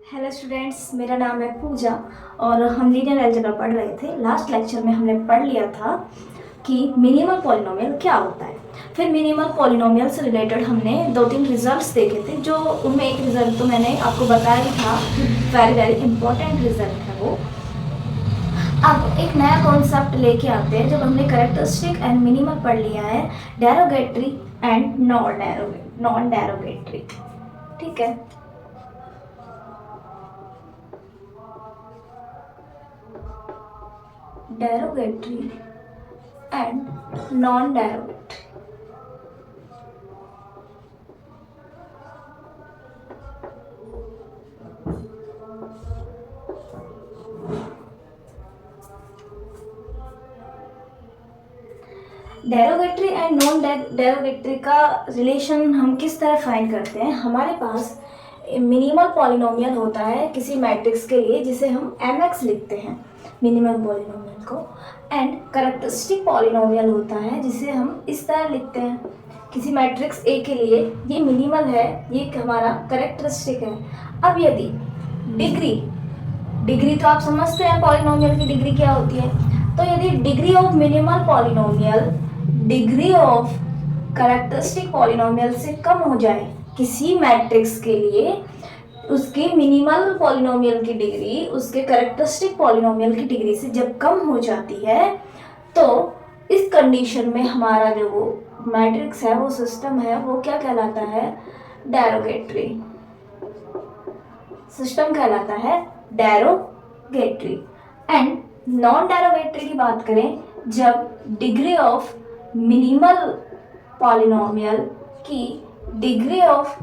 Hello students, मेरा नाम है पूजा और हम लीनियर अलजेब्रा पढ़ रहे थे। लास्ट लेक्चर में हमने पढ़ लिया था कि मिनिमल पॉलिनोमियल क्या होता है। फिर मिनिमल पॉलिनोमियल से रिलेटेड हमने 2-3 रिजल्ट्स देखे थे, जो उनमें एक रिजल्ट तो मैंने आपको बताया ही था कि वेरी वेरी इंपॉर्टेंट रिजल्ट है वो। अब एक नया कॉन्सेप्ट लेके आते हैं। जब हमने कैरेक्टरिस्टिक एंड मिनिमल पढ़ लिया है, डेरोगेटरी एंड नॉन डेरोगेटरी, ठीक है। Derogatory and non-derogatory. Derogatory and non derogatory का रिलेशन हम किस तरह फाइंड करते हैं। हमारे पास मिनिमल पॉलिनोमियल होता है किसी मैट्रिक्स के लिए, जिसे हम mx लिखते हैं मिनिमल पॉलिनोमियल को, एंड कैरेक्टरिस्टिक पॉलिनोमियल होता है जिसे हम इस तरह लिखते हैं किसी मैट्रिक्स A के लिए। ये मिनिमल है, ये हमारा कैरेक्टरिस्टिक है। अब यदि डिग्री तो आप समझते हैं पॉलिनोमियल की डिग्री क्या होती है। तो यदि degree of minimal polynomial degree of characteristic polynomial से कम हो जाए किसी मैट्रिक्स के लिए, उसके मिनिमल पॉलिनोमियल की डिग्री उसके कैरेक्टरिस्टिक पॉलिनोमियल की डिग्री से जब कम हो जाती है, तो इस कंडीशन में हमारा जो वो मैट्रिक्स है, वो सिस्टम है, वो क्या कहलाता है? डेरोगेटरी सिस्टम कहलाता है, डेरोगेटरी। एंड नॉन डेरोगेटरी की बात करें, जब डिग्री ऑफ मिनिमल पॉलिनोमियल की डिग्री ऑफ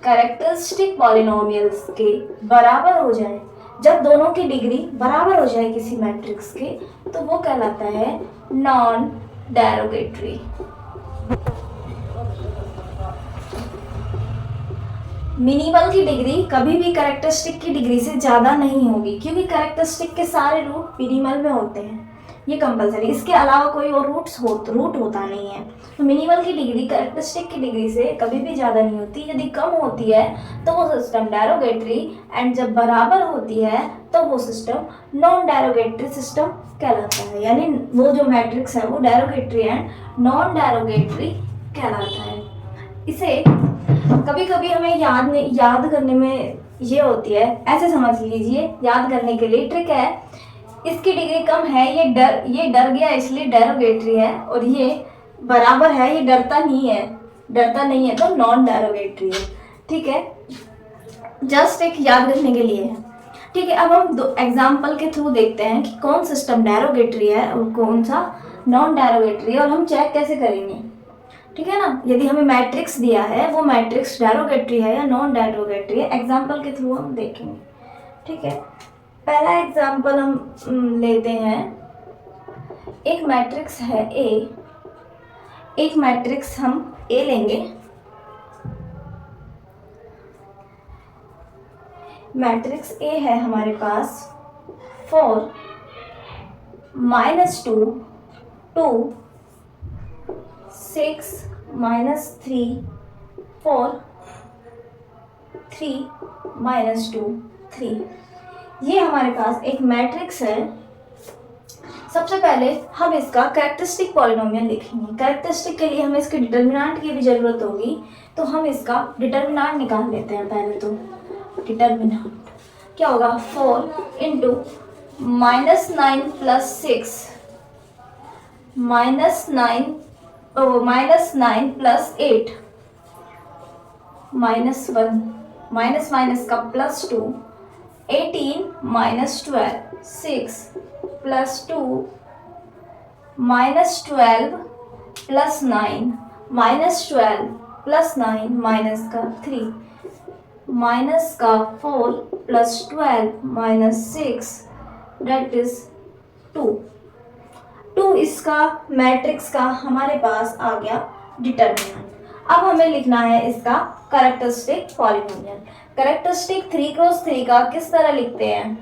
कैरेक्टरिस्टिक पॉलिनोमियल्स के बराबर हो जाए, जब दोनों की डिग्री बराबर हो जाए किसी मैट्रिक्स के, तो वो कहलाता है नॉन डेरोगेटरी। मिनिमल की डिग्री कभी भी कैरेक्टरिस्टिक की डिग्री से ज़्यादा नहीं होगी, क्योंकि कैरेक्टरिस्टिक के सारे रूट मिनिमल में होते हैं, ये कंपलसरी। इसके अलावा कोई और रूट होता नहीं है। तो मिनिमल की डिग्री कैरेक्टरिस्टिक की डिग्री से कभी भी ज़्यादा नहीं होती। यदि कम होती है तो वो सिस्टम डेरोगेटरी, एंड जब बराबर होती है तो वो सिस्टम नॉन डेरोगेटरी सिस्टम कहलाता है। यानी वो जो मैट्रिक्स है वो डेरोगेटरी एंड नॉन डेरोगेटरी कहलाता है। इसे कभी कभी हमें याद करने में ये होती है, ऐसे समझ लीजिए, याद करने के लिए ट्रिक है। इसकी डिग्री कम है, ये डर गया इसलिए डेरोगेटरी है, और ये बराबर है, ये डरता नहीं है तो नॉन डेरोगेटरी है, ठीक है। जस्ट एक याद करने के लिए है, ठीक है। अब हम दो एग्जाम्पल के थ्रू देखते हैं कि कौन सिस्टम डेरोगेटरी है और कौन सा नॉन डेरोगेटरी है, और हम चेक कैसे करेंगे, ठीक है ना। यदि हमें मैट्रिक्स दिया है, वो मैट्रिक्स डेरोगेटरी है या नॉन डेरोगेटरी है, एग्जाम्पल के थ्रू हम देखेंगे, ठीक है। पहला एग्जाम्पल हम लेते हैं। एक मैट्रिक्स है A, एक मैट्रिक्स हम A लेंगे। मैट्रिक्स A है हमारे पास 4 -2 2 6 -3 4 3 -2 3। ये हमारे पास एक मैट्रिक्स है। सबसे पहले हम इसका कैरेक्टरिस्टिक पॉलिनोमियल लिखेंगे। कैरेक्टरिस्टिक के लिए हमें इसके डिटर्मिनेंट की भी जरूरत होगी, तो हम इसका डिटर्मिनेंट निकाल लेते हैं। पहले तो डिटर्मिनेंट क्या होगा? 4 × -9 + 6 -9 + 8 -1 माइनस का +2 18 -12 6 +2 -12 + 9 -12 + 9 माइनस का 3 माइनस का 4 + 12 - 6 दैट इज 2 इसका मैट्रिक्स का हमारे पास आ गया डिटर्मिनेंट। अब हमें लिखना है इसका कैरेक्टरिस्टिक पॉलिनोमियल। कैरेक्टरिस्टिक 3 × 3 का किस तरह लिखते हैं?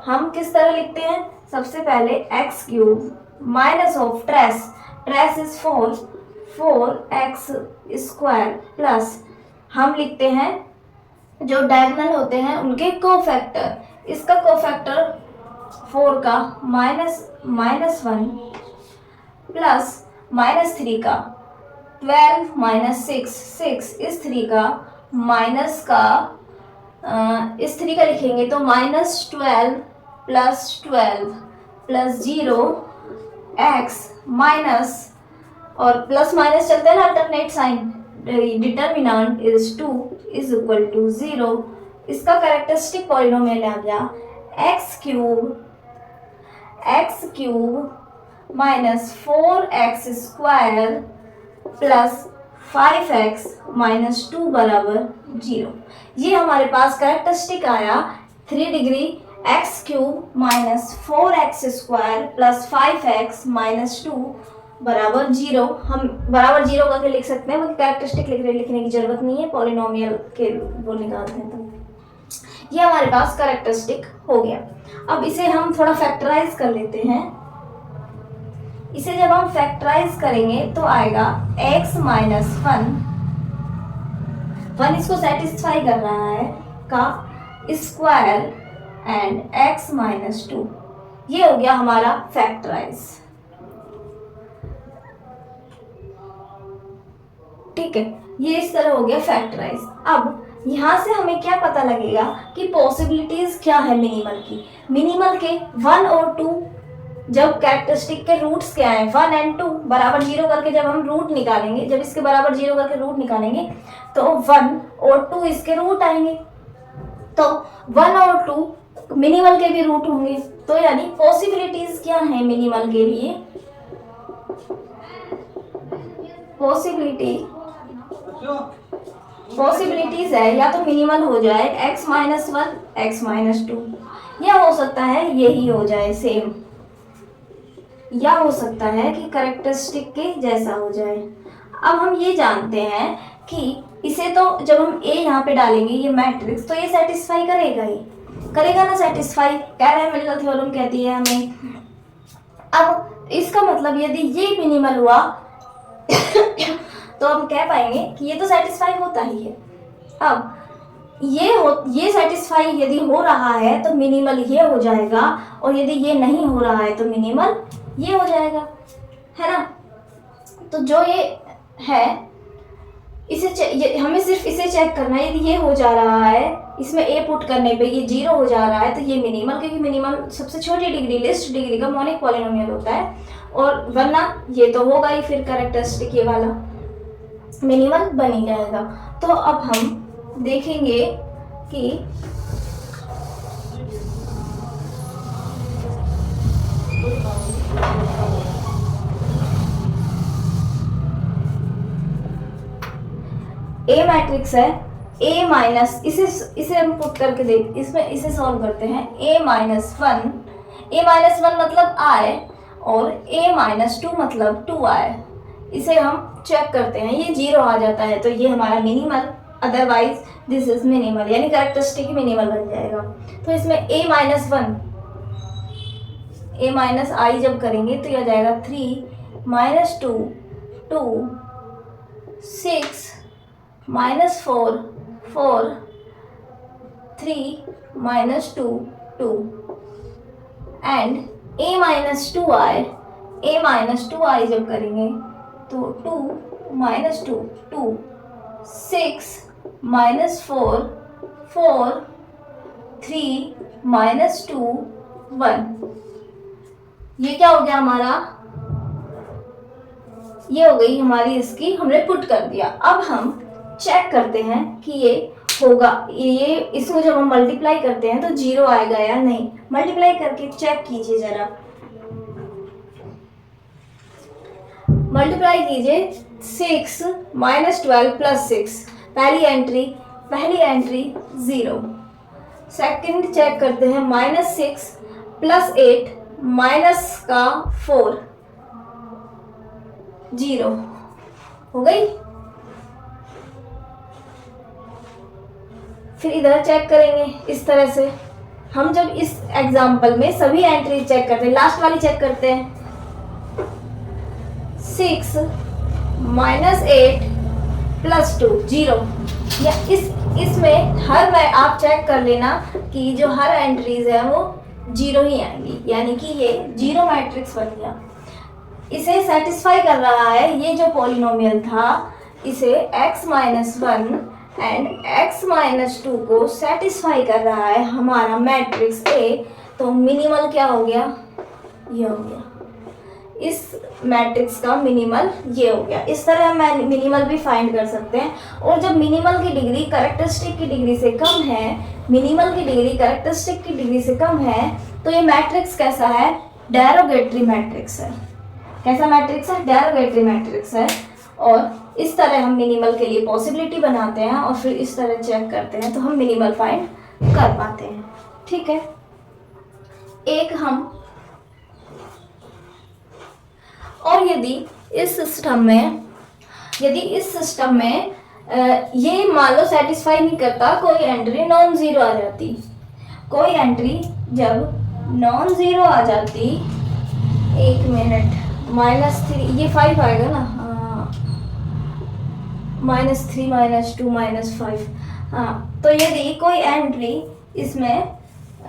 हम किस तरह लिखते हैं? सबसे पहले x³ minus of trace is 4x² plus हम लिखते हैं जो डायगोनल होते हैं उनके कोफैक्टर, इसका कोफैक्टर 4 का -1 प्लस -3 का 12 -6 इस 3 का माइनस का इस 3 का लिखेंगे तो -12 + 12 + 0 x माइनस और प्लस माइनस चलते हैं ना अल्टरनेट साइन, डिटर्मिनेंट इज 2 = 0। इसका कैरेक्टरिस्टिक पॉलिनोमियल आ गया x³ -4x² + 5x - 2 = 0। ये हमारे पास कैरेक्टरिस्टिक आया 3 डिग्री x³ -4x² + 5x - 2 = 0। हम बराबर 0 करके लिख सकते हैं, कैरेक्टरिस्टिक लिखने की जरूरत नहीं है, पॉलिनोमियल के वो निकालते हैं तो ये हमारे पास कैरेक्टरिस्टिक हो गया। अब इसे हम थोड़ा फैक्टराइज कर लेते हैं। इसे जब हम फैक्टराइज करेंगे तो आएगा x - 1 इसको सेटिस्फाई कर रहा है का स्क्वायर एंड x - 2, ये हो गया हमारा फैक्टराइज। ठीक है, ये इस तरह हो गया फैक्टराइज। अब यहाँ से हमें क्या पता लगेगा कि पॉसिबिलिटीज क्या है मिनिमल की। मिनिमल के 1 और 2, जब कैरेक्टरिस्टिक के रूट्स क्या हैं 1 और 2 बराबर 0 करके जब हम रूट निकालेंगे, जब इसके बराबर 0 करके रूट निकालेंगे तो 1 और 2 इसके रूट आएंगे, तो 1 और 2 मिनिमल के भी रूट होंगे। तो यानी पॉसिबिलिटीज क्या है मिनिमल के लिए, पॉसिबिलिटीज है या तो मिनिमल हो जाए x - 1 x - 2, या हो सकता है यही हो जाए सेम, या हो सकता है कि कैरेक्टरिस्टिक के जैसा हो जाए। अब हम ये जानते हैं कि इसे तो जब हम a यहाँ पे डालेंगे ये मैट्रिक्स, तो ये सेटिस्फाई करेगा, ही करेगा ना सेटिस्फाई, कह रहे हैं मिलर थ्योरम कहती है हमें। अब इसका मतलब यदि ये मिनिमल हुआ तो हम कह पाएंगे कि ये तो सेटिस्फाई होता ही है। अब ये सेटिस्फाई यदि हो रहा है तो मिनिमल ये हो जाएगा, और यदि ये नहीं हो रहा है तो मिनिमल ये हो जाएगा, है ना। तो जो ये है इसे हमें सिर्फ इसे चेक करना है, यदि ये हो जा रहा है इसमें a पुट करने पे ये 0 हो जा रहा है तो ये मिनिमल, क्योंकि मिनिमल सबसे छोटी डिग्री लिस्ट डिग्री का मोनिक पॉलिनोमियल होता है, और वरना ये तो होगा ही फिर कैरेक्टरिस्टिक ये वाला मिनिमल बन ही जाएगा। तो अब हम देखेंगे कि A मैट्रिक्स है A माइनस, इसे हम पुट करके देख, इसमें इसे सॉल्व करते हैं। A -1 मतलब I और A - 2 मतलब 2I। इसे हम चेक करते हैं, ये 0 आ जाता है तो ये हमारा minimal, otherwise this is minimal, यानी कैरेक्टरिस्टिक मिनिमल बन जाएगा। तो इसमें A - I जब करेंगे तो यह जाएगा 3 - 2 2 6 -4 4 3 - 2 2 एंड A - 2I जब करेंगे तो 2 - 2 2 6 -4 4 3 - 2 1। ये क्या हो गया हमारा, ये हो गई हमारी इसकी, हमने पुट कर दिया। अब हम चेक करते हैं कि ये होगा, ये इसको जब हम मल्टीप्लाई करते हैं तो 0 आएगा या नहीं। मल्टीप्लाई करके चेक कीजिए जरा, मल्टीप्लाई कीजिए 6 - 12 + 6, पहली एंट्री 0। सेकंड चेक करते हैं -6 + 8 माइनस का 4 0 हो गई। फिर इधर चेक करेंगे इस तरह से। हम जब इस एग्जाम्पल में सभी एंट्री चेक करते हैं, लास्ट वाली चेक करते हैं, 6 - 8 + 2 0, या इस इसमें हर मैं आप चेक कर लेना कि जो हर एंट्रीज है वो जीरो ही आएंगी, यानी कि ये जीरो मैट्रिक्स बन गया। इसे सेटिस्फाई कर रहा है ये जो पॉलिनोमियल था, इसे x-1 एंड x-2 को सेटिस्फाई कर रहा है हमारा मैट्रिक्स A। तो मिनिमल क्या हो गया, ये हो गया, इस मैट्रिक्स का मिनिमल ये हो गया। इस तरह हम मिनिमल भी फाइंड कर सकते हैं। और जब मिनिमल की डिग्री कैरेक्टरिस्टिक की डिग्री से कम है, मिनिमल की डिग्री कैरेक्टरिस्टिक की डिग्री से कम है, तो ये मैट्रिक्स कैसा है, डेरोगेटरी मैट्रिक्स है। कैसा मैट्रिक्स है, डेरोगेटरी मैट्रिक्स है। और इस तरह हम मिनिमल के लिए पॉसिबिलिटी बनाते हैं और फिर इस तरह चेक करते हैं तो हम मिनिमल फाइंड कर पाते हैं। ठीक है, एक हम और यदि इस सिस्टम में ये मान लो सेटिस्फाई नहीं करता, कोई एंट्री नॉन जीरो आ जाती, कोई एंट्री जब नॉन जीरो आ जाती, एक मिनट, -3 ये 5 आएगा ना, -3 -2 -5, हाँ। तो यदि कोई एंट्री इसमें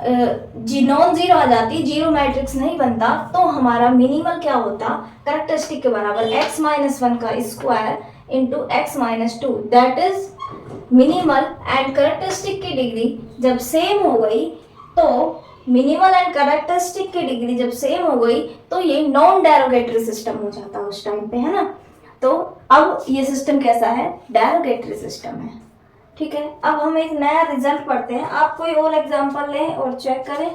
जी नॉन जीरो आ जाती, जीरो मैट्रिक्स नहीं बनता, तो हमारा मिनिमल क्या होता, कैरेक्टरिस्टिक के बराबर x-1 का square into x-2, that is minimal and characteristic की डिग्री जब सेम हो गई, तो मिनिमल एंड कैरेक्टरिस्टिक की डिग्री जब सेम हो गई तो ये नॉन डेरोगेटरी सिस्टम हो जाता है उस टाइम पे, है ना। तो अब ये सिस्टम कैसा है, डेरोगेटरी सिस्टम है। ठीक है, अब हम एक नया रिजल्ट पढ़ते हैं। आप कोई और एग्जांपल लें और चेक करें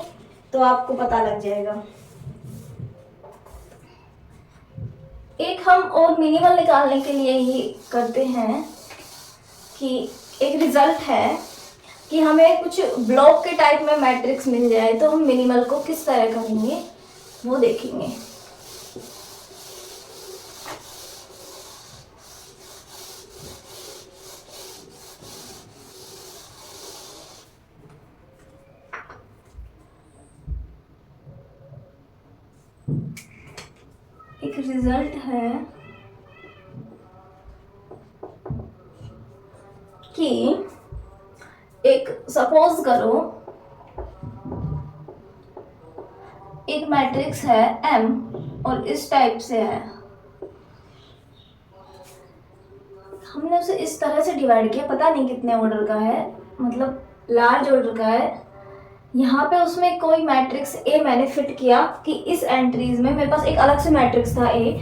तो आपको पता लग जाएगा। एक हम और मिनिमल निकालने के लिए ही करते हैं कि एक रिजल्ट है कि हमें कुछ ब्लॉक के टाइप में मैट्रिक्स मिल जाए तो हम मिनिमल को किस तरह करेंगे वो देखेंगे। एक रिजल्ट है कि एक सपोज करो एक मैट्रिक्स है M और इस टाइप से है। हमने उसे इस तरह से डिवाइड किया, पता नहीं कितने ऑर्डर का है, मतलब लार्ज ऑर्डर का है। यहाँ पे उसमें कोई मैट्रिक्स A मैंने फिट किया कि इस एंट्रीज में मेरे पास एक अलग से मैट्रिक्स था A,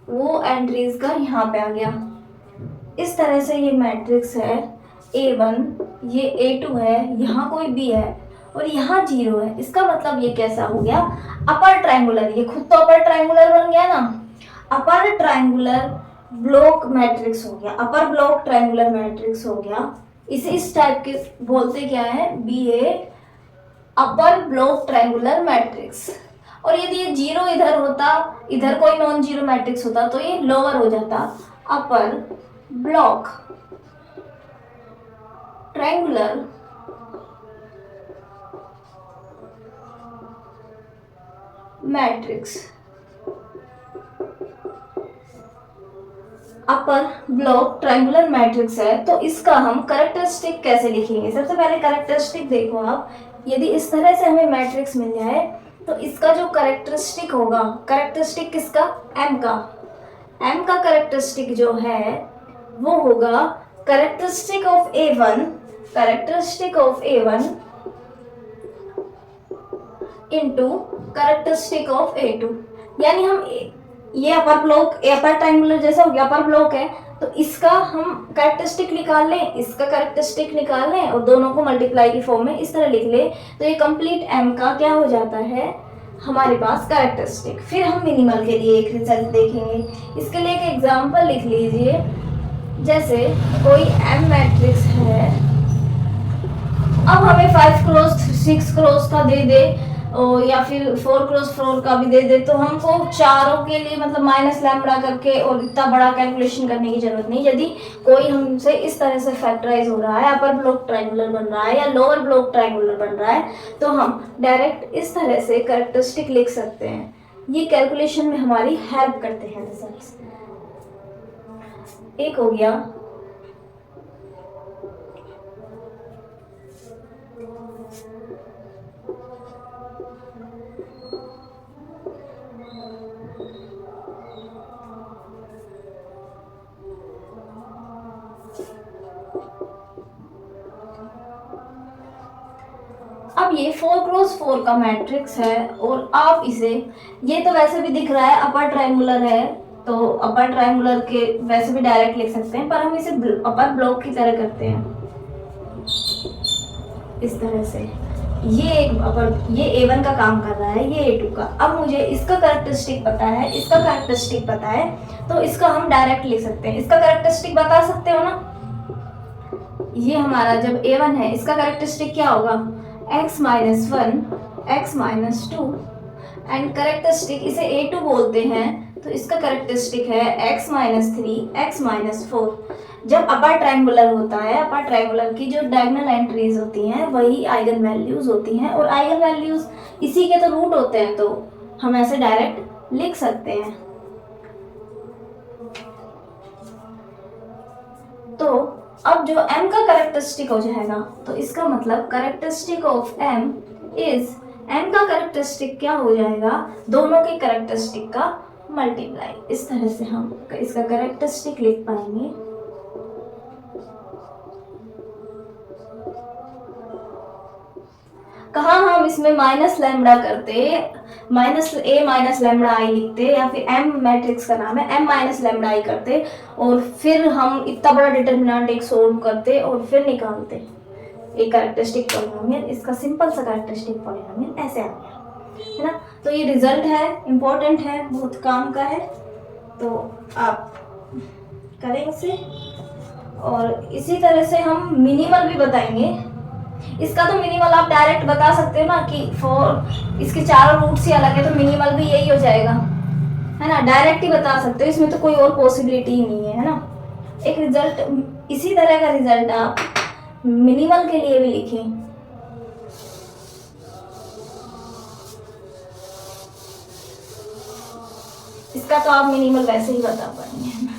वो एंट्रीज का यहाँ पे आ गया। इस तरह से ये मैट्रिक्स है A1, ये A2 है, यहाँ कोई B है और यहाँ 0 है। इसका मतलब ये कैसा हो गया, अपर ट्रायंगुलर, ये खुद तो अपर ट्रायंगुलर बन गया ना, अपर ट्रायंगुलर ब्लॉक मैट्रिक्स हो गया, अपर ब्लॉक ट्रायंगुलर मैट्रिक्स हो गया। इसे इस टाइप के बोलते क्या है, BA अपर ब्लॉक ट्रायंगुलर मैट्रिक्स। और यदि ये 0 इधर होता, इधर कोई नॉन जीरो मैट्रिक्स होता तो ये लोअर हो जाता, अपर ब्लॉक ट्रायंगुलर मैट्रिक्स। अपर ब्लॉक ट्रायंगुलर मैट्रिक्स है तो इसका हम कैरेक्टरिस्टिक कैसे लिखेंगे। सबसे पहले कैरेक्टरिस्टिक देखो आप, यदि इस तरह से हमें मैट्रिक्स मिल जाए तो इसका जो कैरेक्टरिस्टिक होगा, कैरेक्टरिस्टिक किसका, M का कैरेक्टरिस्टिक जो है वो होगा characteristic of A1, characteristic of A1 into characteristic of A2। यानी हम ये अपर ब्लॉक, अपर ट्रायंगुलर जैसा हो गया, अपर ब्लॉक है तो इसका हम कैरेक्टरिस्टिक निकाल लें, इसका कैरेक्टरिस्टिक निकाल लें और दोनों को मल्टीप्लाई की फॉर्म में इस तरह लिख ले, तो ये कंप्लीट M का क्या हो जाता है हमारे पास कैरेक्टरिस्टिक। फिर हम मिनिमल के लिए एक रिजल्ट देखेंगे। इसके लिए एक एग्जांपल लिख लीजिए, जैसे कोई M मैट्रिक्स है, अब हमें 5 क्रॉस 6 क्रॉस का दे दे या फिर 4 क्रॉस 4 का भी दे दे, तो हमको चारों के लिए मतलब माइनस लैम्बडा करके और इतना बड़ा कैलकुलेशन करने की जरूरत नहीं। यदि कोई हमसे इस तरह से फैक्टराइज हो रहा है, अपर ब्लॉक ट्रायंगुलर बन रहा है या लोअर ब्लॉक ट्रायंगुलर बन रहा है, तो हम डायरेक्ट इस तरह से कैरेक्टरिस्टिक लिख सकते हैं। ये कैलकुलेशन में हमारी हेल्प करते हैं रिजल्ट्स। एक हो गया अब ये 4x4 का मैट्रिक्स है और आप इसे, ये तो वैसे भी दिख रहा है अपर ट्रायंगुलर है, तो अपर ट्रायंगुलर के वैसे भी डायरेक्ट लिख सकते हैं, पर हम इसे अपर ब्लॉक की तरह करते हैं इस तरह से। ये A1 का काम कर रहा है, ये A2 का। अब मुझे इसका कैरेक्टरिस्टिक पता है, इसका कैरेक्टरिस्टिक पता है, तो इसका हम डायरेक्ट लिख सकते हैं। इसका कैरेक्टरिस्टिक बता सकते हो ना, ये हमारा जब A1 है, इसका कैरेक्टरिस्टिक क्या होगा, x minus 1, x minus 2, and characteristic इसे A2 बोलते हैं, तो इसका कैरेक्टरिस्टिक है x माइनस 3, x माइनस 4। जब अपर ट्रायंगुलर होता है, अपर ट्रायंगुलर की जो डायगोनल एंट्रीज होती हैं वही आइगन वैल्यूज होती हैं, और आइगन वैल्यूज इसी के तो रूट होते हैं, तो हम ऐसे डायरेक्ट लिख सकते हैं। तो अब जो m का कैरेक्टरिस्टिक हो जाएगा, तो इसका मतलब characteristic of m is, m का कैरेक्टरिस्टिक क्या हो जाएगा, दोनों के कैरेक्टरिस्टिक का मल्टीप्लाई। इस तरह से हम इसका कैरेक्टरिस्टिक लिख पाएंगे। कहाँ हम इसमें माइनस लैम्डा करते, माइनस a माइनस लैम्डा आई लिखते, या फिर m मैट्रिक्स का नाम है, m माइनस लैम्डा आई करते, और फिर हम इतना बड़ा डिटर्मिनेंट एक सोल्व करते और फिर निकालते एक कैरेक्टरिस्टिक पॉलिनोमियल। इसका सिंपल सा कैरेक्टरिस्टिक पॉलिनोमियल ऐसे आ गया, है ना। तो ये रिजल्ट है, इम्पोर्टेंट है, बहुत काम का है, तो आप करें इसे। और इसी तरह से हम मिनिमल भी बताएंगे। इसका तो मिनिमल आप डायरेक्ट बता सकते हो ना कि इसके चारों रूट्स ही अलग है, तो मिनिमल भी यही हो जाएगा, है ना, डायरेक्ट ही बता सकते हो, इसमें तो कोई और पॉसिबिलिटी ही नहीं है ना। एक रिजल्ट, इसी तरह का रिजल्ट आप मिनिमल के लिए भी लिखें। इसका तो आप मिनिमल वैसे ही बता पाएंगे, है ना।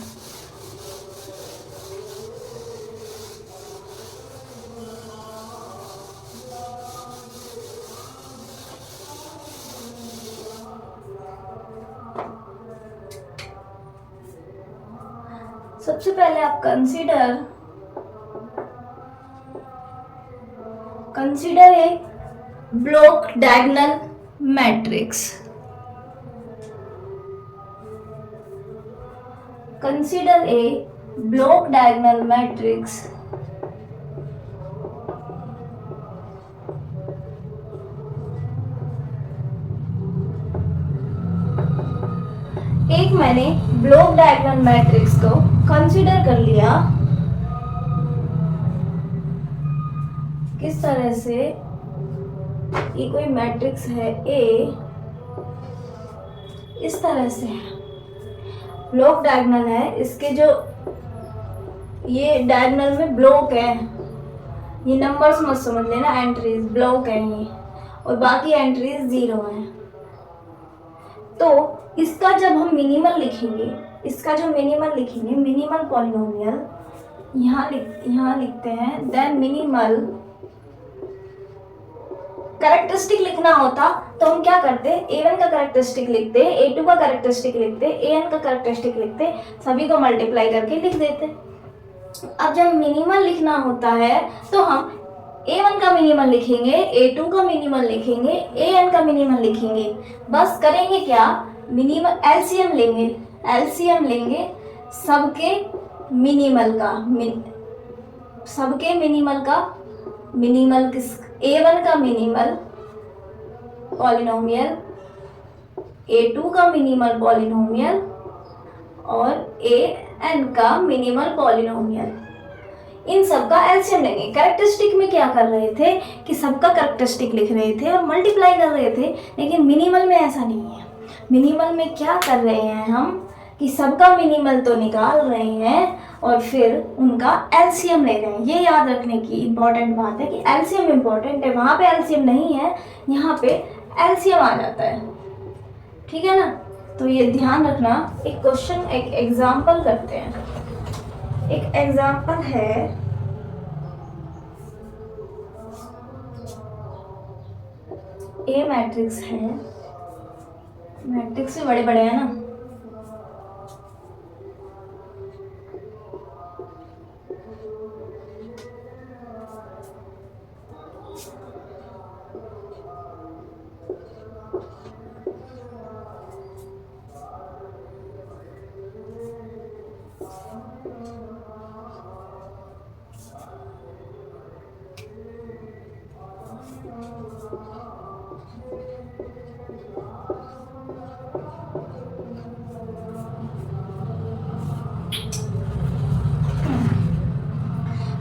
सबसे पहले आप consider a block diagonal matrix. Consider a block diagonal matrix एक मैंने ब्लॉक डायगोनल मैट्रिक्स को कंसीडर कर लिया, किस तरह से, ये कोई मैट्रिक्स है A, इस तरह से ब्लॉक डायगोनल है, इसके जो ये डायगोनल में ब्लॉक है, ये नंबर्स मत समझ लेना, एंट्रीज ब्लॉक है ये, और बाकी एंट्रीज 0 है। तो इसका जब हम मिनिमल लिखेंगे, इसका जो मिनिमल लिखेंगे, मिनिमल पॉलिनोमियल यहाँ लिखते हैं, देन मिनिमल कैरेक्टरिस्टिक लिखना होता तो हम क्या करते, A1 का कैरेक्टरिस्टिक लिखते, A2 का कैरेक्टरिस्टिक लिखते, AN का कैरेक्टरिस्टिक लिखते, सभी को मल्टीप्लाई करके लिख देते। अब जब मिनिमल लिखना होता है तो हम A1 का मिनिमल लिखेंगे, A2 का मिनिमल लिखेंगे, AN का मिनिमल लिखेंगे। बस करेंगे क्या, मिनिमल एलसीएम लेंगे सबके मिनिमल का, सबके मिनिमल का, मिनिमल किस, A1 का मिनिमल पॉलिनोमियल, A2 का मिनिमल पॉलिनोमियल और AN का मिनिमल पॉलिनोमियल, इन सब का एलसीएम लेंगे। कैरेक्टरिस्टिक में क्या कर रहे थे कि सबका कैरेक्टरिस्टिक लिख रहे थे और मल्टीप्लाई कर रहे थे, लेकिन मिनिमल में ऐसा नहीं है। मिनिमल में क्या कर रहे हैं हम कि सबका मिनिमल तो निकाल रहे हैं और फिर उनका एलसीएम ले रहे हैं। ये याद रखने की इम्पोर्टेंट बात है कि एलसीएम इम्पोर्टेंट है, वहाँ पे एलसीएम नहीं है, यहाँ पे एलसीएम आ जाता है, ठीक है ना। तो ये ध्यान रखना। एक क्वेश्चन, एक एग्जाम्पल करते हैं। एक एग्जाम्पल है, ए मैट्रिक्स है, मैट्रिक्स भी बड़े बड़े हैं ना,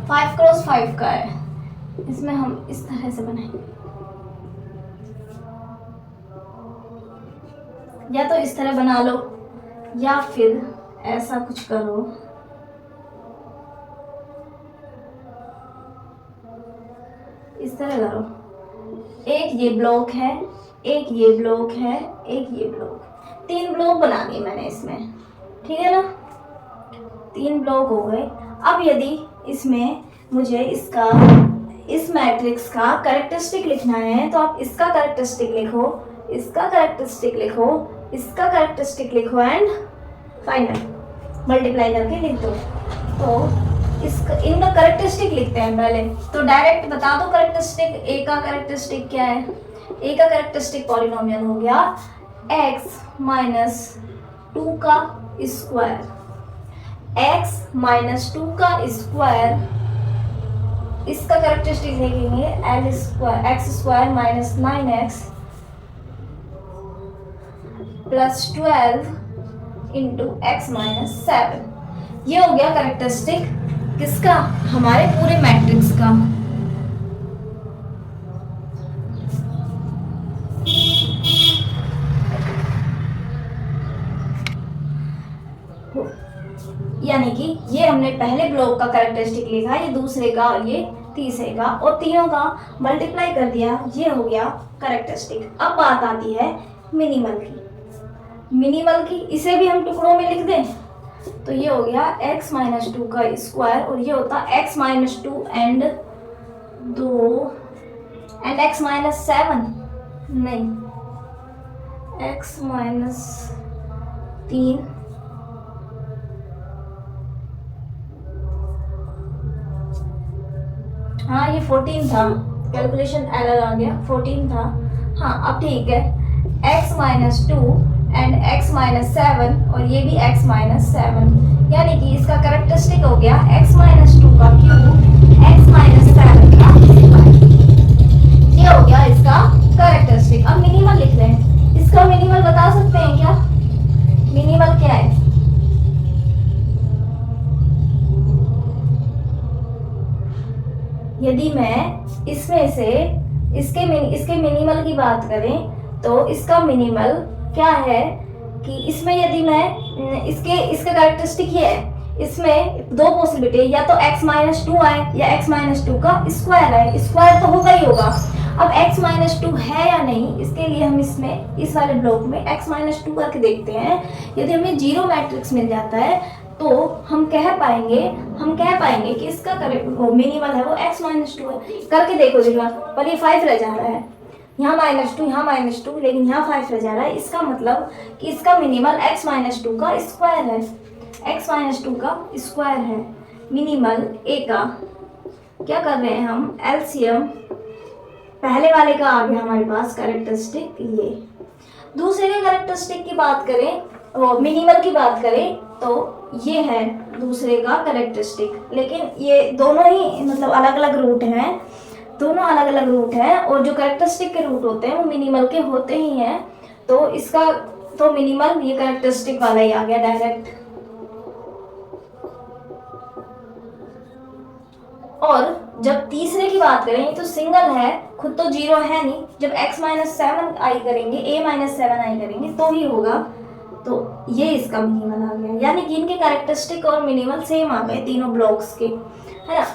5 क्रॉस 5 का है, इसमें हम इस तरह से बनाएंगे, या तो इस तरह बना लो या फिर ऐसा कुछ करो, इस तरह करो। एक ये ब्लॉक है, एक ये ब्लॉक है, एक ये ब्लॉक, 3 ब्लॉक बना दिए मैंने इसमें, ठीक है ना, 3 ब्लॉक हो गए। अब यदि इसमें मुझे इसका, इस मैट्रिक्स का कैरेक्टरिस्टिक लिखना है तो आप इसका कैरेक्टरिस्टिक लिखो, इसका कैरेक्टरिस्टिक लिखो, इसका कैरेक्टरिस्टिक लिखो एंड फाइनल मल्टीप्लाई करके लिख दो। तो इसका, इनका कैरेक्टरिस्टिक लिखते हैं पहले, तो डायरेक्ट बता दो कैरेक्टरिस्टिक। ए का कैरेक्टरिस्टिक क्या है? ए का कैरेक्टरिस्टिक पॉलिनोमियल हो गया x माइनस 2 का स्क्वायर, x माइनस 2 का स्क्वायर, इसका कैरेक्टरिस्टिक लिखेंगे L square, x square minus 9x plus 12 into x minus 7। ये हो गया कैरेक्टरिस्टिक किसका? हमारे पूरे मैट्रिक्स का। यानी कि ये हमने पहले ब्लॉक का कैरेक्टरिस्टिक लिखा, ये दूसरे का और ये तीसरे का, और तीनों का मल्टीप्लाई कर दिया, ये हो गया कैरेक्टरिस्टिक। अब बात आती है मिनिमल की। मिनिमल की इसे भी हम टुकड़ों में लिख दें तो ये हो गया x माइनस 2 का स्क्वायर, और ये होता x minus 2 and 2 and x minus 7, नहीं x माइनस 3 हाँ ये 14 था, कैलकुलेशन एरर आ गया, 14 था। हाँ अब ठीक है, x minus 2 and x minus 7, और ये भी x माइनस 7, यानी कि इसका कैरेक्टरिस्टिक हो गया x माइनस 2 का क्यूब, x माइनस 7 का स्क्वायर। ये हो गया इसका कैरेक्टरिस्टिक। अब मिनिमल लिख रहे हैं, इसका मिनिमल बता सकते हैं क्या? मिनिमल क्या है? यदि मैं इसमें से इसके मिनिमल की बात करें तो इसका मिनिमल क्या है कि इसमें यदि मैं इसका कैरेक्टरिस्टिक ये है, इसमें दो पॉसिबिलिटी, या तो x माइनस 2 आए या x माइनस 2 का स्क्वायर आए। स्क्वायर तो होगा ही होगा। अब x माइनस 2 है या नहीं, इसके लिए हम इसमें इस वाले ब्लॉक में x माइनस 2 करके देखते हैं। यदि हमें जीरो मैट्रिक्स मिल जाता है तो हम कह पाएंगे कि इसका मिनिमल है वो x माइनस 2 है। करके देखो पर ये 5 रह जा रहा है, यहाँ -2, यहाँ -2, लेकिन यहाँ 5 रह जा रहा है। इसका मतलब कि इसका मिनिमल x माइनस 2 का स्क्वायर है, x माइनस 2 का स्क्वायर है मिनिमल a का। क्या कर रहे हैं हम? एलसीएम, पहले वाले का आ गया हमारे पास कैरेक्टरिस्टिक, ये दूसरे के कैरेक्टरिस्टिक की बात करें, वो मिनिमल की बात करें तो ये है दूसरे का कैरेक्टरिस्टिक। लेकिन ये दोनों ही मतलब अलग अलग रूट हैं, दोनों अलग अलग रूट हैं, और जो कैरेक्टरिस्टिक के रूट होते हैं वो मिनिमल के होते ही हैं। तो इसका तो मिनिमल ये कैरेक्टरिस्टिक वाला ही आ गया डायरेक्ट। और जब तीसरे की बात करें तो सिंगल है, खुद तो जीरो है नहीं, जब x माइनस 7 आई करेंगे, a माइनस 7 आई करेंगे तो ही होगा। तो ये इसका मिनिमल आ गया, यानी कि इनके कैरेक्टरिस्टिक और मिनिमल सेम आ गए तीनों ब्लॉक्स के, है ना।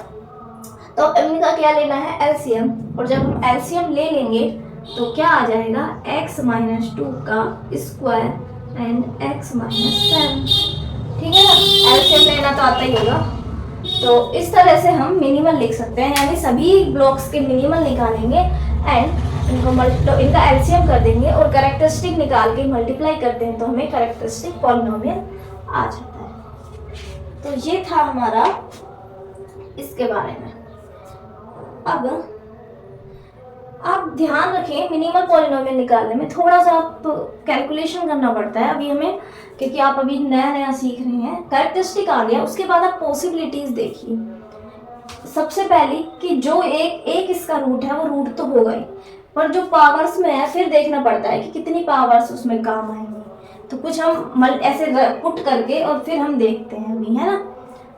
तो इनका क्या लेना है? एलसीएम। और जब हम एलसीएम ले लेंगे तो क्या आ जाएगा? x माइनस 2 का स्क्वायर एंड x माइनस 7, ठीक है ना। एलसीएम लेना तो आता ही होगा। तो इस तरह से हम मिनिमल लिख सकते हैं, यानी सभी ब्लॉक्स के मिनिमल निकालेंगे एंड इनका एलसीएम कर देंगे और कैरेक्टरिस्टिक निकाल के मल्टीप्लाई करते हैं तो हमें कैरेक्टरिस्टिक पॉलिनोमियल आ जाता है। तो ये था हमारा इसके बारे में। अब आप ध्यान रखें, मिनिमल पॉलिनोमियल निकालने में थोड़ा सा आप कैलकुलेशन करना पड़ता है अभी हमें, क्योंकि आप अभी नया नया सीख रहे हैं। कैरेक्टरिस्टिक आ गया, उसके बाद आप पॉसिबिलिटीज देखिए। सबसे पहली कि जो एक इसका रूट है वो रूट तो होगा ही, पर जो पावर्स में है फिर देखना पड़ता है कि कितनी पावर्स उसमें काम आएंगी। तो कुछ हम ऐसे पुट करके और फिर हम देखते हैं अभी, है ना।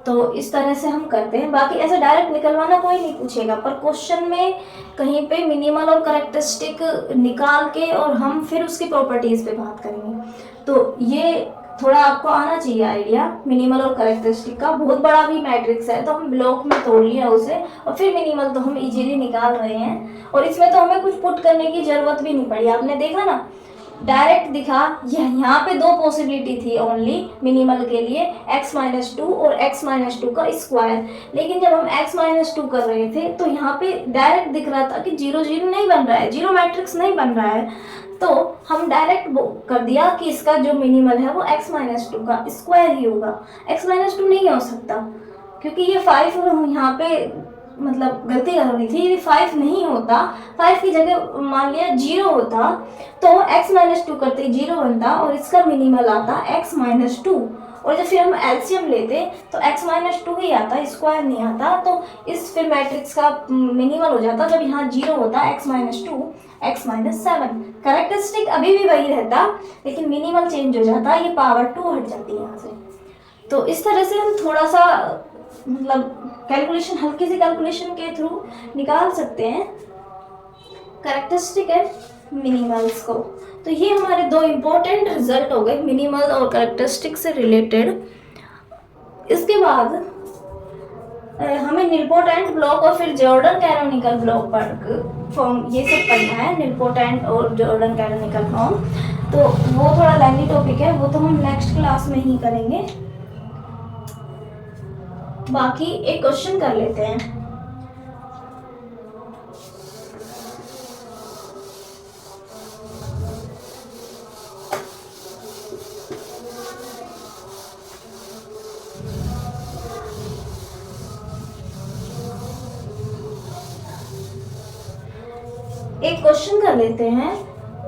तो इस तरह से हम करते हैं। बाकी ऐसे डायरेक्ट निकलवाना कोई नहीं पूछेगा, पर क्वेश्चन में कहीं पे मिनिमल और कैरेक्टरिस्टिक निकाल के और हम फिर उसकी प्रॉपर्टीज पे बात करेंगे। तो ये थोड़ा आपको आना चाहिए आइडिया मिनिमल और कैरेक्टरिस्टिक का। बहुत बड़ा भी मैट्रिक्स है तो हम ब्लॉक में तोड़ लिया उसे, और फिर मिनिमल तो हम इजीली निकाल रहे हैं, और इसमें तो हमें कुछ पुट करने की जरूरत भी नहीं पड़ी। आपने देखा ना, डायरेक्ट दिखा। यहाँ पे दो पॉसिबिलिटी थी ओनली मिनिमल के लिए, x-2 और x-2 का स्क्वायर। लेकिन जब हम x-2 कर रहे थे तो यहाँ पे डायरेक्ट दिख रहा था कि 0 0 नहीं बन रहा है, जीरो मैट्रिक्स नहीं बन रहा है। तो हम डायरेक्ट कर दिया कि इसका जो मिनिमल है वो x-2 का स्क्वायर ही होगा। x-2 नहीं हो सकता क्योंकि ये 5 यहाँ पे मतलब गलती कर रही थी, ये 5 नहीं होता, 5 की जगह मान लिया 0 होता तो x-2 करते 0 बनता और इसका मिनिमल आता x-2। और जब फिर हम एलसीएम लेते तो x-2 ही आता, स्क्वायर नहीं आता। तो इस फिर मैट्रिक्स का मिनिमल हो जाता जब यहाँ 0 होता x-2 x-7। कैरेक्टरिस्टिक अभी भी वही रहता लेकिन मिनिमल चेंज हो जाता, ये पावर 2 हट जाती है यहाँ से। तो इस तरह से हम थोड़ा सा मतलब कैलकुलेशन, हल्की सी कैलकुलेशन के थ्रू निकाल सकते हैं कैरेक्टरिस्टिक एंड मिनिमल्स को। तो ये हमारे दो इम्पोर्टेंट रिजल्ट हो गए मिनिमल और कैरेक्टरिस्टिक से रिलेटेड। इसके बाद हमें निलपोटेंट ब्लॉक और फिर जॉर्डन कैनोनिकल ब्लॉक फॉर्म ये सब पढ़ना है, निलपोटेंट और जॉर्डन कैनोनिकल फॉर्म। तो वो थोड़ा लेंथी टॉपिक है, वो तो हम नेक्स्ट क्लास में ही करेंगे। बाकी एक क्वेश्चन कर लेते हैं। एक क्वेश्चन कर लेते हैं।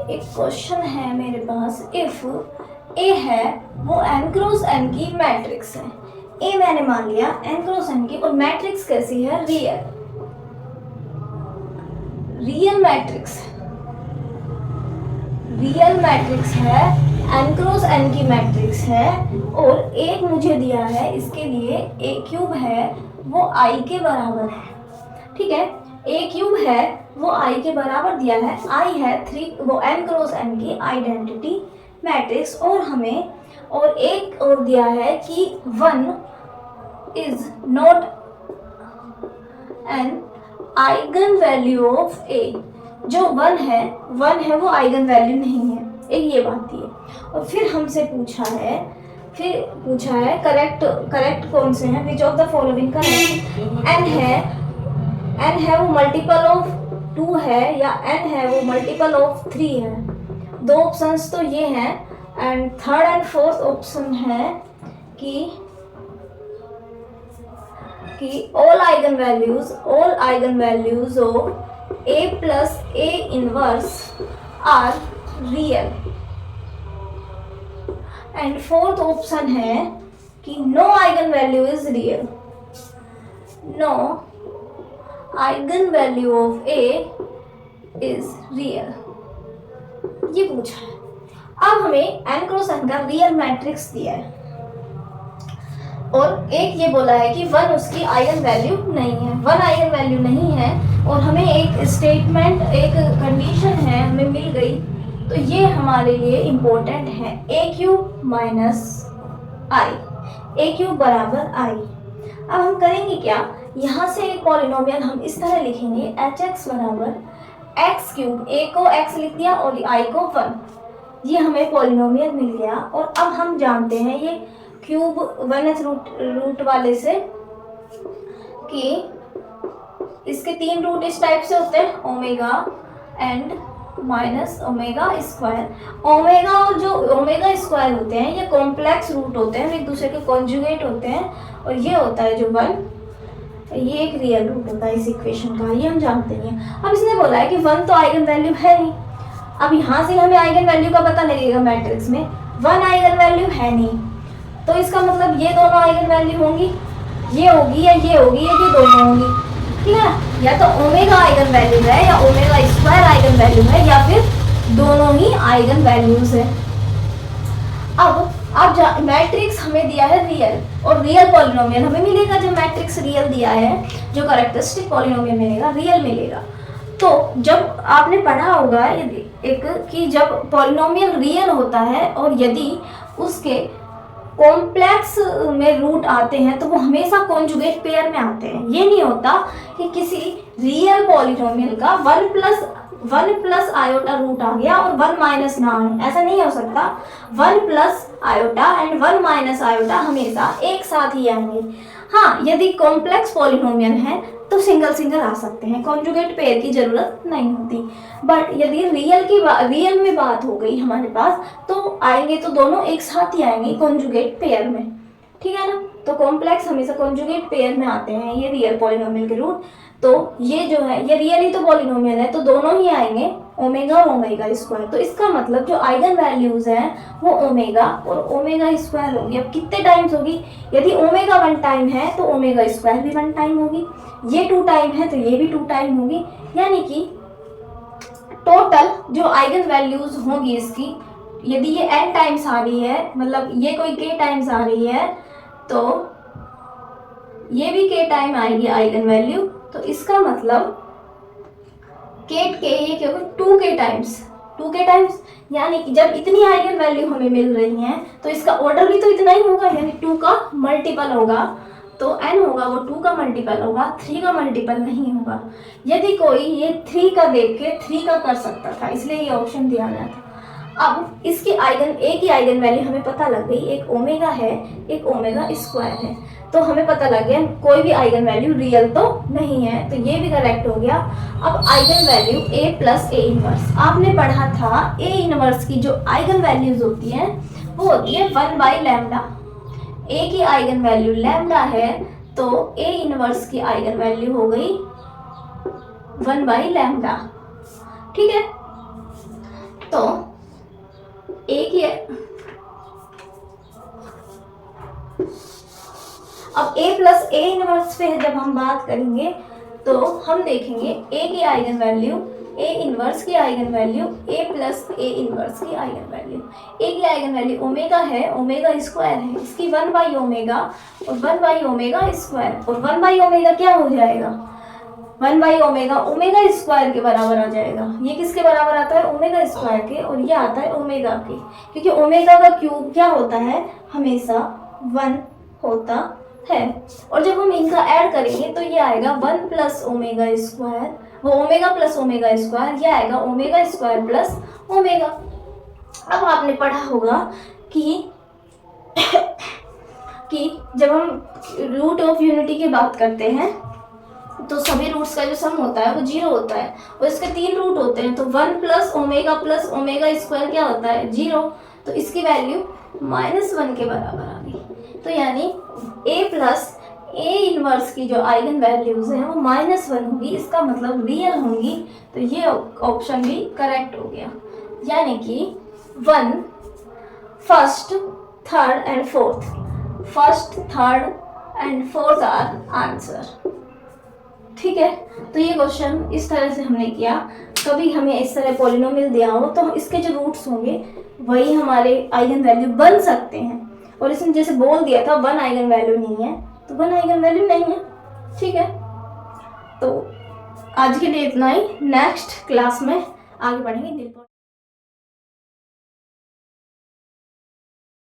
एक क्वेश्चन है मेरे पास, इफ ए है वो n क्रॉस n की मैट्रिक्स है। ए मैंने मान लिया n क्रॉस n की, और मैट्रिक्स कैसी है? रियल मैट्रिक्स है, n क्रॉस n की मैट्रिक्स है। और एक मुझे दिया है, इसके लिए a क्यूब है वो i के बराबर है। ठीक है, a क्यूब है वो i के बराबर दिया है, i है 3, वो n क्रॉस n की आइडेंटिटी मैट्रिक्स। और हमें और एक और दिया है कि 1 is not an eigen value of a। जो 1 है वो आइगन वैल्यू नहीं है, एक ये बात थी। और फिर हमसे पूछा है करेक्ट कौन से हैं, which of the following correct. n है वो मल्टीपल ऑफ 2 है या n है वो मल्टीपल ऑफ 3 है। दो ऑप्शंस तो ये हैं, and third and fourth option है कि all eigen values of a plus a inverse are real। And fourth option है कि no eigen value is real, no eigen value of a is real। ये पूछा है। अब हमें n क्रॉस n का रियल मैट्रिक्स दिया है और एक ये बोला है कि 1 उसकी आइगन वैल्यू नहीं है, 1 आइगन वैल्यू नहीं है। और हमें एक स्टेटमेंट, एक कंडीशन है हमें मिल गई, तो ये हमारे लिए इम्पोर्टेंट है। a cube minus I, a cube बराबर i। अब हम करेंगे क्या, यहाँ से एक पॉलिनोमियल हम इस तरह लिखेंगे, hx बराबर x क्यूब, a को x लिख दिया और i को 1। ये हमें पॉलिनोमियल मिल गया। और अब हम जानते हैं ये क्यूब 1th रूट वाले से कि इसके 3 रूट इस टाइप से होते हैं, omega and minus omega square. Omega और जो ओमेगा स्क्वायर होते हैं ये कॉम्प्लेक्स रूट होते हैं, एक दूसरे के कॉन्जुगेट होते हैं। और ये होता है जो 1, ये एक रियल रूट होता है इस इक्वेशन का, ये हम जानते हैं। अब इसने बोला है कि 1 तो आइगन वैल्यू है नहीं। अब यहाँ से हमें आइगन वैल्यू का पता लगेगा, मैट्रिक्स में 1 आइगन वैल्यू है नहीं, तो इसका मतलब ये दोनों आइगन वैल्यू होंगी, ये होगी या ये होगी या ये दोनों होंगी। ठीक है, या तो ओमेगा आइगन वैल्यू है या ओमेगा स्क्वायर आइगन वैल्यू है या फिर दोनों ही आइगन वैल्यूज है। अब अब मैट्रिक्स हमें दिया है रियल, और रियल पॉलिनोमियल हमें मिलेगा जब मैट्रिक्स रियल दिया है, जो कैरेक्टरिस्टिक पॉलिनोमियल मिलेगा रियल मिलेगा। तो जब आपने पढ़ा होगा एक कि जब पॉलिनोमियल रियल होता है और यदि उसके कॉम्प्लेक्स में रूट आते हैं तो वो हमेशा कॉन्जुगेट पेयर में आते हैं। ये नहीं होता कि किसी रियल पॉलिनोमियल का वन प्लस आयोटा रूट आ गया और 1 माइनस ना आए, ऐसा नहीं हो सकता। 1 plus iota and 1 minus iota हमेशा एक साथ ही आएंगे। हाँ, यदि कॉम्प्लेक्स पॉलिनोमियल है तो सिंगल सिंगल आ सकते हैं, कॉन्जुगेट पेयर की जरूरत नहीं होती। बट यदि रियल में बात हो गई हमारे पास, तो आएंगे तो दोनों एक साथ ही आएंगे कॉन्जुगेट पेयर में, ठीक है ना। तो कॉम्प्लेक्स हमेशा कॉन्जुगेट पेयर में आते हैं ये रियल पॉलिनोमियल के रूट। तो ये जो है ये रियल ही तो पॉलिनोमियल है, तो दोनों ही आएंगे ओमेगा और ओमेगा स्क्वायर। तो इसका मतलब जो आइगन वैल्यूज हैं वो ओमेगा और ओमेगा स्क्वायर होगी। अब कितने टाइम्स होगी? यदि ओमेगा 1 टाइम है तो ओमेगा स्क्वायर भी 1 टाइम होगी, ये 2 टाइम है तो ये भी 2 टाइम होगी। यानी कि टोटल जो आइगन वैल्यूज होंगी इसकी, यदि ये n टाइम्स आ रही है, मतलब ये कोई k टाइम्स आ रही है, तो ये भी k टाइम आएगी आइगन वैल्यू। तो इसका मतलब ये क्या होगा 2k टाइम्स, यानी कि जब इतनी आइगन वैल्यू हमें मिल रही हैं तो इसका ऑर्डर भी तो इतना ही होगा, यानी 2 का मल्टीपल होगा। तो n होगा वो 2 का मल्टीपल होगा, 3 का मल्टीपल नहीं होगा। यदि कोई ये 3 का देख के 3 का कर सकता था, इसलिए ये ऑप्शन दिया गया था। अब इसकी एक ही आइगन वैल्यू हमें पता लग गई, एक ओमेगा है एक ओमेगा स्क्वायर है, तो हमें पता लग गया कोई भी आइगन वैल्यू रियल तो नहीं है, तो ये भी करेक्ट हो गया। अब eigen value a plus A inverse, आपने पढ़ा था ए इनवर्स की जो आइगन वैल्यूज होती हैं वो होती है 1/λ। ए की आइगन वैल्यू लैम्डा है, तो ए इनवर्स की आइगन वैल्यू हो गई 1/λ, ठीक है। तो एक ही अब a प्लस ए इनवर्स पे जब हम बात करेंगे तो हम देखेंगे a की आइगन वैल्यू, a इनवर्स की eigen value, a plus A inverse की आइगन वैल्यू। a की आइगन वैल्यू ओमेगा है, ओमेगा स्क्वायर है, इसकी 1/ओमेगा और 1/ओमेगा स्क्वायर, और 1/ओमेगा क्या हो जाएगा? 1/ओमेगा ओमेगा स्क्वायर के बराबर आ जाएगा। ये किसके बराबर आता है? ओमेगा स्क्वायर के, और ये आता है ओमेगा के, क्योंकि ओमेगा का क्यूब क्या होता है? हमेशा 1 होता है। और जब हम इनका ऐड करेंगे तो ये आएगा 1 प्लस ओमेगा स्क्वायर, वो ओमेगा प्लस ओमेगा स्क्वायर, ये आएगा ओमेगा स्क्वायर प्लस ओमेगा। अब आपने पढ़ा होगा कि जब हम रूट ऑफ यूनिटी की बात करते हैं तो सभी रूट्स का जो सम होता है वो 0 होता है, और इसके 3 रूट होते हैं, तो 1 प्लस ओमेगा स्क्वायर क्या होता है? 0। तो इसकी वैल्यू -1 के बराबर आ गई। तो यानी a प्लस ए इनवर्स की जो आइगन वैल्यूज हैं वो -1 होगी, इसका मतलब रियल होंगी। तो ये ऑप्शन भी करेक्ट हो गया, यानी कि 1 first third and fourth are answer, ठीक है। तो ये क्वेश्चन इस तरह से हमने किया। कभी हमें इस तरह पॉलिनोमियल दिया हो तो इसके जो रूट्स होंगे वही हमारे आइगन वैल्यू बन सकते हैं, और इसने जैसे बोल दिया था 1 आइगन वैल्यू नहीं है तो 1 आइगन वैल्यू नहीं है, ठीक है। तो आज के लिए इतना ही, नेक्स्ट क्लास में आगे बढ़ेंगे।